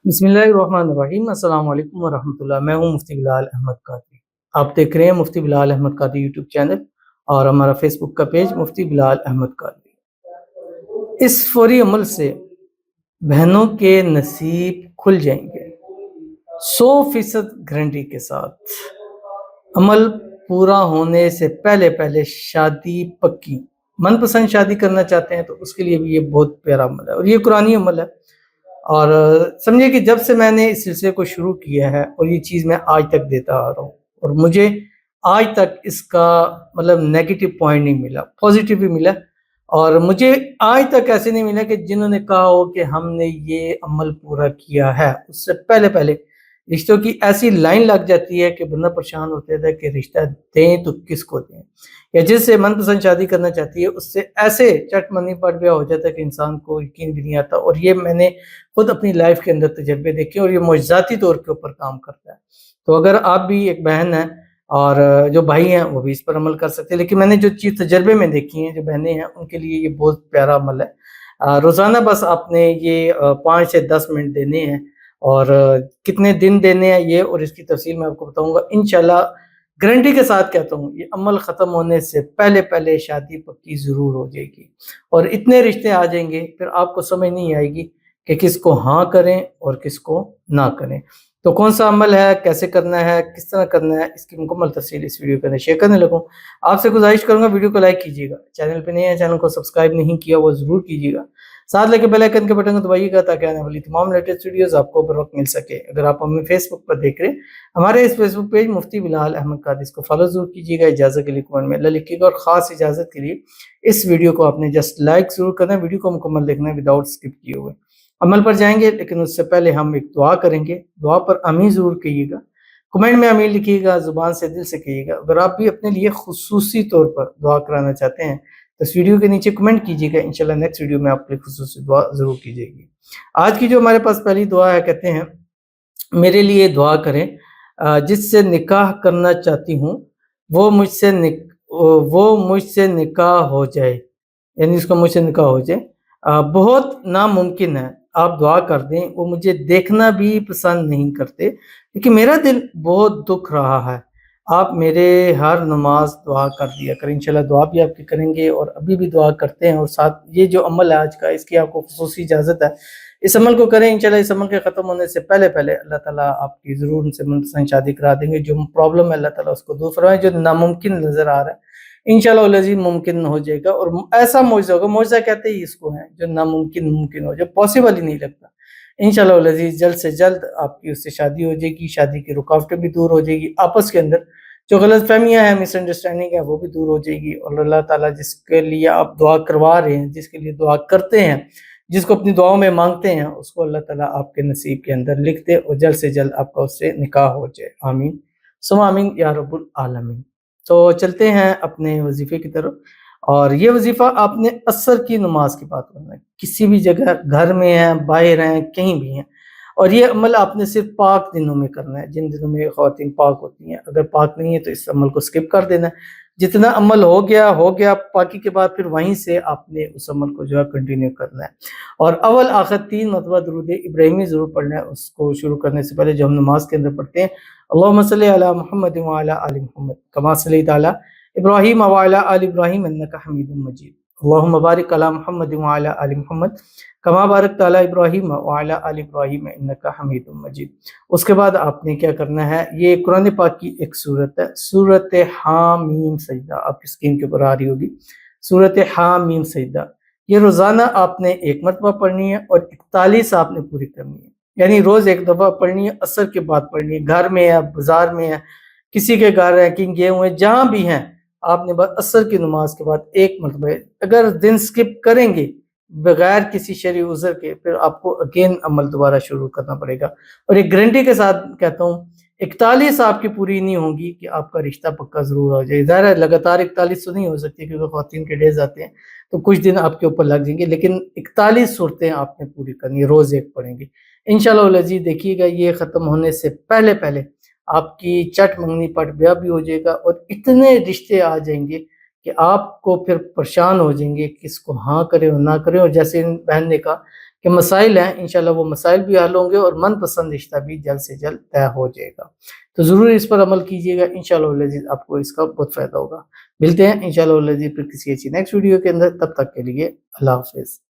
بسم اللہ الرحمن الرحیم۔ السلام علیکم ورحمۃ اللہ۔ میں ہوں مفتی بلال احمد قادری۔ آپ دیکھ رہے ہیں مفتی بلال احمد قادری یوٹیوب چینل اور ہمارا فیس بک کا پیج مفتی بلال احمد قادری۔ اس فوری عمل سے بہنوں کے نصیب کھل جائیں گے 100% گارنٹی کے ساتھ۔ عمل پورا ہونے سے پہلے شادی پکی، من پسند شادی کرنا چاہتے ہیں تو اس کے لیے بھی یہ بہت پیارا عمل ہے اور یہ قرآنی عمل ہے۔ اور سمجھے کہ جب سے میں نے اس سلسلے کو شروع کیا ہے اور یہ چیز میں آج تک دیتا آ رہا ہوں اور مجھے آج تک اس کا نیگیٹو پوائنٹ نہیں ملا، پازیٹیو بھی ملا۔ اور مجھے آج تک ایسے نہیں ملا کہ جنہوں نے کہا ہو کہ ہم نے یہ عمل پورا کیا ہے۔ اس سے پہلے رشتوں کی ایسی لائن لگ جاتی ہے کہ بندہ پریشان ہوتا ہے کہ رشتہ دیں تو کس کو دیں، یا جس سے من پسند شادی کرنا چاہتی ہے اس سے ایسے چٹ منی پٹ بیاہ ہو جاتا ہے کہ انسان کو یقین بھی نہیں آتا۔ اور یہ میں نے خود اپنی لائف کے اندر تجربے دیکھے اور یہ معجزاتی طور کے اوپر کام کرتا ہے۔ تو اگر آپ بھی ایک بہن ہیں اور جو بھائی ہیں وہ بھی اس پر عمل کر سکتے ہیں، لیکن میں نے جو چیز تجربے میں دیکھی ہیں، جو بہنیں ہیں ان کے لیے یہ بہت پیارا عمل ہے۔ روزانہ بس آپ نے یہ 5 سے 10 منٹ دینے ہیں، اور کتنے دن دینے ہیں یہ اور اس کی تفصیل میں آپ کو بتاؤں گا انشاءاللہ۔ گارنٹی کے ساتھ کہتا ہوں یہ عمل ختم ہونے سے پہلے شادی پکی ضرور ہو جائے گی اور اتنے رشتے آ جائیں گے پھر آپ کو سمجھ نہیں آئے گی کہ کس کو ہاں کریں اور کس کو نہ کریں۔ تو کون سا عمل ہے، کیسے کرنا ہے، کس طرح کرنا ہے، اس کی مکمل تفصیل اس ویڈیو کے اندر شیئر کرنے لگوں۔ آپ سے گزارش کروں گا ویڈیو کو لائک کیجیے گا، چینل پہ نہیں ہے چینل کو سبسکرائب نہیں کیا وہ ضرور کیجیے گا، ساتھ لے کے بیل آئیکن کے بٹن کو دبائیے گا تاکہ آنے والی تمام لیٹسٹ ویڈیوز آپ کو بر وقت مل سکے۔ اگر آپ ہمیں فیس بک پر دیکھ رہے ہیں، ہمارے اس فیس بک پیج مفتی بلال احمد قادری، اس کو فالو ضرور کیجیے گا۔ اجازت کے لیے کمنٹ میں اللہ لکھیے گا، اور خاص اجازت کے لیے اس ویڈیو کو آپ نے جسٹ لائک ضرور کرنا ہے، ویڈیو کو مکمل دیکھنا ہے وداؤٹ اسکپ کیے ہوئے۔ عمل پر جائیں گے لیکن اس سے پہلے ہم ایک دعا کریں گے، دعا پر آمین ضرور کہیے گا، کمنٹ میں آمین لکھیے گا، زبان سے دل سے کہیے گا۔ اگر آپ بھی اپنے لیے خصوصی طور پر دعا کرانا چاہتے ہیں تو اس ویڈیو کے نیچے کمنٹ کیجیے گا، انشاءاللہ نیکسٹ ویڈیو میں آپ کے لیے خصوصی دعا ضرور کی جائے گی۔ آج کی جو ہمارے پاس پہلی دعا ہے، کہتے ہیں میرے لیے دعا کریں، جس سے نکاح کرنا چاہتی ہوں وہ مجھ سے نکاح ہو جائے، یعنی اس کو مجھ سے نکاح ہو جائے۔ بہت ناممکن ہے، آپ دعا کر دیں، وہ مجھے دیکھنا بھی پسند نہیں کرتے لیکن میرا دل بہت دکھ رہا ہے۔ آپ میرے ہر نماز دعا کر دیا کریں، انشاءاللہ دعا بھی آپ کی کریں گے اور ابھی بھی دعا کرتے ہیں، اور ساتھ یہ جو عمل ہے آج کا اس کی آپ کو خصوصی اجازت ہے، اس عمل کو کریں انشاءاللہ۔ اس عمل کے ختم ہونے سے پہلے اللہ تعالیٰ آپ کی ضرور ان سے منپسند شادی کرا دیں گے۔ جو پرابلم ہے اللہ تعالیٰ اس کو دور فرمائے، جو ناممکن نظر آ رہا ہے انشاءاللہ العزیز ممکن ہو جائے گا، اور ایسا معجزہ ہوگا، معجزہ کہتے ہی اس کو ہیں جو ناممکن ممکن ہو، جو پاسبل ہی نہیں لگتا۔ انشاءاللہ العزیز جلد سے جلد آپ کی اس سے شادی ہو جائے گی، شادی کی رکاوٹیں بھی دور ہو جائے گی، آپس کے اندر جو غلط فہمیاں ہیں، مس انڈرسٹینڈنگ ہے وہ بھی دور ہو جائے گی، اور اللہ تعالیٰ جس کے لیے آپ دعا کروا رہے ہیں، جس کے لیے دعا کرتے ہیں، جس کو اپنی دعاؤں میں مانگتے ہیں، اس کو اللہ تعالیٰ آپ کے نصیب کے اندر لکھ دے اور جلد سے جلد آپ کا اس سے نکاح ہو جائے۔ آمین ثم آمین یا رب العالمین۔ تو چلتے ہیں اپنے وظیفے کی طرف، اور یہ وظیفہ آپ نے عصر کی نماز کی بات کرنا ہے، کسی بھی جگہ، گھر میں ہیں، باہر ہیں، کہیں بھی ہیں، اور یہ عمل آپ نے صرف پاک دنوں میں کرنا ہے، جن دنوں میں خواتین پاک ہوتی ہیں۔ اگر پاک نہیں ہے تو اس عمل کو سکپ کر دینا ہے۔ جتنا عمل ہو گیا پاکی کے بعد پھر وہیں سے آپ نے اس عمل کو جو ہے کنٹینیو کرنا ہے، اور اول آخر 3 مرتبہ درود ابراہیمی ضرور پڑھنا ہے۔ اس کو شروع کرنے سے پہلے جو ہم نماز کے اندر پڑھتے ہیں، اللہم صلی علی محمد وعلی آل محمد کما صلیت علی ابراہیم وعلی آل ابراہیم انک حمید مجید، اللہم بارک علی محمد وعلی آل محمد کما بارکت علی ابراہیم وعلی آل ابراہیم انک حمید مجید۔ اس کے بعد آپ نے کیا کرنا ہے، یہ قرآن پاک کی ایک سورت ہے، سورت حامیم سجدہ، آپ کی اسکرین کے اوپر آ رہی ہوگی، سورت حامیم سجدہ۔ یہ روزانہ آپ نے 1 مرتبہ پڑھنی ہے اور 41 آپ نے پوری کرنی ہے، یعنی روز 1 دفعہ پڑھنی ہے، عصر کے بعد پڑھنی ہے۔ گھر میں ہے، بازار میں ہے، کسی کے گھر ہے، کہیں گئے ہوئے، جہاں بھی ہیں، آپ نے بس عصر کی نماز کے بعد 1 مرتبہ، اگر دن سکپ کریں گے بغیر کسی شرعی عذر کے پھر آپ کو اگین عمل دوبارہ شروع کرنا پڑے گا، اور ایک گارنٹی کے ساتھ کہتا ہوں 41 آپ کی پوری نہیں ہوگی کہ آپ کا رشتہ پکا ضرور ہو جائے۔ ظاہر ہے لگاتار 41 تو نہیں ہو سکتی کیونکہ خواتین کے ڈیز آتے ہیں تو کچھ دن آپ کے اوپر لگ جائیں گے، لیکن 41 صورتیں آپ نے پوری کرنی ہے، روز 1 پڑھیں گے انشاءاللہ العزیز۔ دیکھیے گا یہ ختم ہونے سے پہلے آپ کی چٹ منگنی پٹ بیاہ بھی ہو جائے گا، اور اتنے رشتے آ جائیں گے کہ آپ کو پھر پریشان ہو جائیں گے کس کو ہاں کرے اور نہ کرے۔ اور جیسے ان بہن نے کہا کہ مسائل ہیں، انشاءاللہ وہ مسائل بھی حل ہوں گے اور من پسند رشتہ بھی جلد سے جلد طے ہو جائے گا۔ تو ضرور اس پر عمل کیجیے گا، انشاءاللہ العزیز آپ کو اس کا بہت فائدہ ہوگا۔ ملتے ہیں انشاءاللہ العزیز پھر کسی اچھی نیکسٹ ویڈیو کے اندر، تب تک کے لیے اللہ حافظ۔